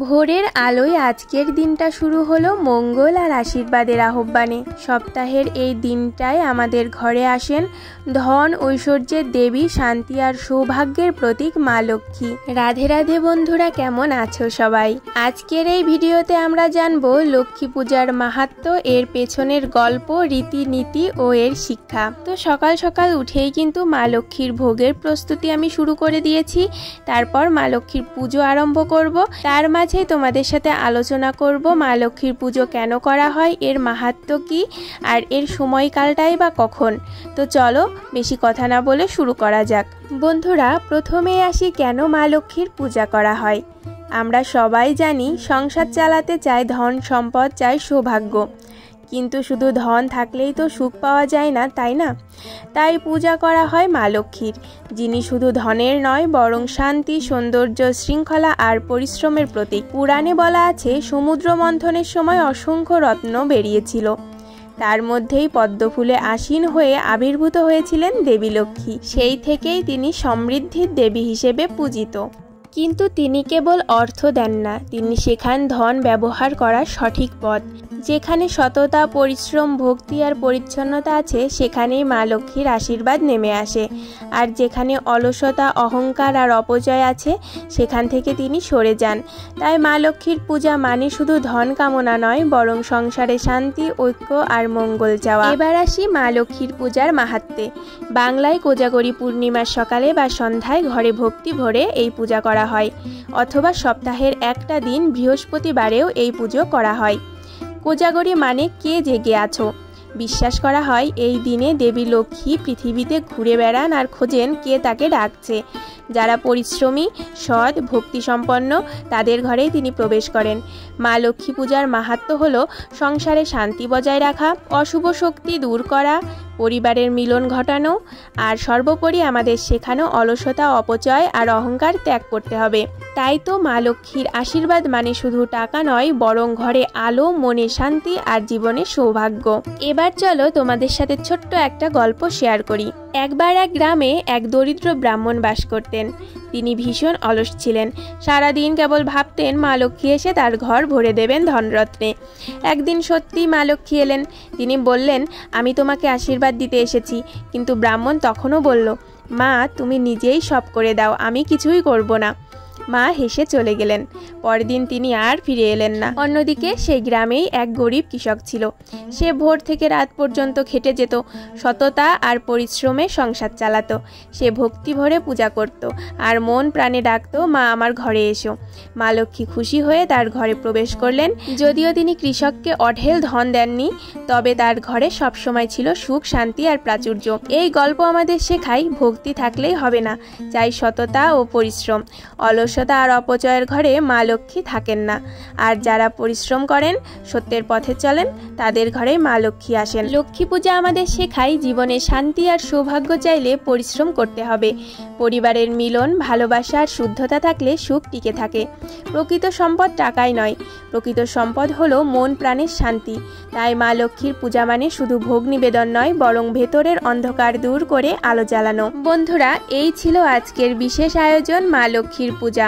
ভোরের আলোয় আজকের দিনটা শুরু হলো মঙ্গল আর আশীর্বাদের আহ্বানে। সপ্তাহের এই দিনটায় আমাদের ঘরে আসেন ধন ঐশ্বর্যের দেবী, শান্তি আর সৌভাগ্যের প্রতীক মা লক্ষ্মী। রাধে রাধে বন্ধুরা, কেমন আছো সবাই? আজকের এই ভিডিওতে আমরা জানবো লক্ষ্মী পূজার মাহাত্ম্য, এর পেছনের গল্প, রীতিনীতি ও এর শিক্ষা। তো সকাল সকাল উঠেই কিন্তু মা লক্ষ্মীর ভোগের প্রস্তুতি আমি শুরু করে দিয়েছি। তারপর মা লক্ষ্মীর পুজো আরম্ভ করব। তার মাঝে তোমাদের সাথে আলোচনা করব মা লক্ষ্মীর পুজো কেন করা হয়, এর মাহাত্ম্য কী, আর এর সময়কালটাই বা কখন। তো চলো বেশি কথা না বলে শুরু করা যাক। বন্ধুরা, প্রথমে আসি কেন মা লক্ষ্মীর পূজা করা হয়। আমরা সবাই জানি সংসার চালাতে চাই ধন সম্পদ, চাই সৌভাগ্য, কিন্তু শুধু ধন থাকলেই তো সুখ পাওয়া যায় না, তাই না? তাই পূজা করা হয় মা লক্ষ্মীর, যিনি শুধু ধনের নয় বরং শান্তি, সৌন্দর্য, শৃঙ্খলা আর পরিশ্রমের প্রতীক। পুরাণে বলা আছে সমুদ্র মন্থনের সময় অসংখ্য রত্ন বেরিয়েছিল, তার মধ্যেই পদ্মফুলে আসীন হয়ে আবির্ভূত হয়েছিলেন দেবী লক্ষ্মী। সেই থেকেই তিনি সমৃদ্ধির দেবী হিসেবে পূজিত। কিন্তু তিনি কেবল অর্থ দেন না, তিনি শেখান ধন ব্যবহার করার সঠিক পথ। যেখানে সততা, পরিশ্রম, ভক্তি আর পরিচ্ছন্নতা আছে, সেখানেই মা লক্ষ্মীর আশীর্বাদ নেমে আসে। আর যেখানে অলসতা, অহংকার আর অপচয় আছে, সেখান থেকে তিনি সরে যান। তাই মা লক্ষ্মীর পূজা মানে শুধু ধন কামনা নয়, বরং সংসারে শান্তি, ঐক্য আর মঙ্গল চাওয়া। এবার আসি মা লক্ষ্মীর পূজার মাহাত্ম্যে। বাংলায় কোজাগরী পূর্ণিমার সকালে বা সন্ধ্যায় ঘরে ভক্তি ভরে এই পূজা করা হয়, অথবা সপ্তাহের একটা দিন বৃহস্পতিবারেও এই পুজো করা হয়। কোজাগরী মানে কে জেগে আছো। বিশ্বাস করা হয় এই দিনে দেবী লক্ষ্মী পৃথিবীতে ঘুরে বেড়ান আর খোঁজেন কে তাকে ডাকছে। যারা পরিশ্রমী, সৎ, ভক্তিসম্পন্ন, তাদের ঘরেই তিনি প্রবেশ করেন। মা লক্ষ্মী পূজার মাহাত্ম্য হলো সংসারে শান্তি বজায় রাখা, অশুভ শক্তি দূর করা, পরিবারের মিলন ঘটানো, আর সর্বোপরি আমাদের শেখানো অলসতা, অপচয় আর অহংকার ত্যাগ করতে হবে। তাই তো মা লক্ষ্মীর আশীর্বাদ মানে শুধু টাকা নয়, বরং ঘরে আলো, মনে শান্তি আর জীবনে সৌভাগ্য। এবার চলো তোমাদের সাথে ছোট্ট একটা গল্প শেয়ার করি। একবার এক গ্রামে এক দরিদ্র ব্রাহ্মণ বাস করতেন। তিনি ভীষণ অলস ছিলেন। সারাদিন কেবল ভাবতেন মা লক্ষ্মী এসে তার ঘর ভরে দেবেন ধনরত্নে। একদিন সত্যি মা লক্ষ্মী এলেন। তিনি বললেন, আমি তোমাকে আশীর্বাদ দিতে এসেছি। কিন্তু ব্রাহ্মণ তখনও বলল, মা তুমি নিজেই সব করে দাও, আমি কিছুই করব না। মা হেসে চলে গেলেন। পরের দিন তিনি আর ফিরে এলেন না। অন্যদিকে সেই গ্রামেই এক গরিব কৃষক ছিল। সে ভোর থেকে রাত পর্যন্ত খেটে যেত, সততা আর পরিশ্রমে সংসার চালাতো। সে ভক্তি ভরে পূজা করত আর মন প্রাণে ডাকতো, মা আমার ঘরে এসো। মা লক্ষ্মী খুশি হয়ে তার ঘরে প্রবেশ করলেন। যদিও তিনি কৃষককে অঢেল ধন দেননি, তবে তার ঘরে সবসময় ছিল সুখ, শান্তি আর প্রাচুর্য। এই গল্প আমাদের শেখায় ভক্তি থাকলেই হবে না, চাই সততা ও পরিশ্রম। অলসতা আর অপচয়ের ঘরে মা লক্ষ্মী থাকেন না। আর যারা পরিশ্রম করেন, সত্যের পথে চলেন, তাদের ঘরে মা লক্ষ্মী আসেন। লক্ষ্মী পূজা আমাদের শেখায় জীবনে শান্তি আর সৌভাগ্য চাইলে পরিশ্রম করতে হবে। পরিবারের মিলন, ভালোবাসা আর শুদ্ধতা থাকলে সুখ টিকে থাকে। প্রকৃত সম্পদ টাকাই নয়, প্রকৃত সম্পদ হলো মন প্রাণের শান্তি। তাই মা লক্ষ্মীর পূজা মানে শুধু ভোগ নিবেদন নয়, বরং ভেতরের অন্ধকার দূর করে আলো জ্বালানো। বন্ধুরা, এই ছিল আজকের বিশেষ আয়োজন মা লক্ষ্মীর পূজা।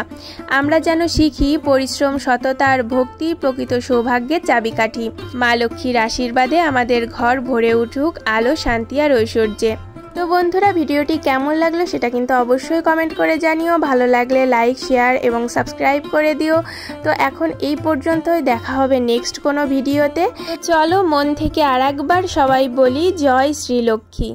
আমরা যেন শিখি পরিশ্রম, সততা আর ভক্তি প্রকৃত সৌভাগ্যের চাবিকাঠি। মা লক্ষ্মীর আশীর্বাদে আমাদের ঘর ভরে উঠুক আলো, শান্তি আর ঐশ্বর্যে। তো বন্ধুরা, ভিডিওটি কেমন লাগলো সেটা কিন্তু অবশ্যই কমেন্ট করে জানিও। ভালো লাগলে লাইক, শেয়ার এবং সাবস্ক্রাইব করে দিও। তো এখন এই পর্যন্তই, দেখা হবে নেক্সট কোনো ভিডিওতে। চলো মন থেকে আরেকবার সবাই বলি জয় শ্রী লক্ষ্মী।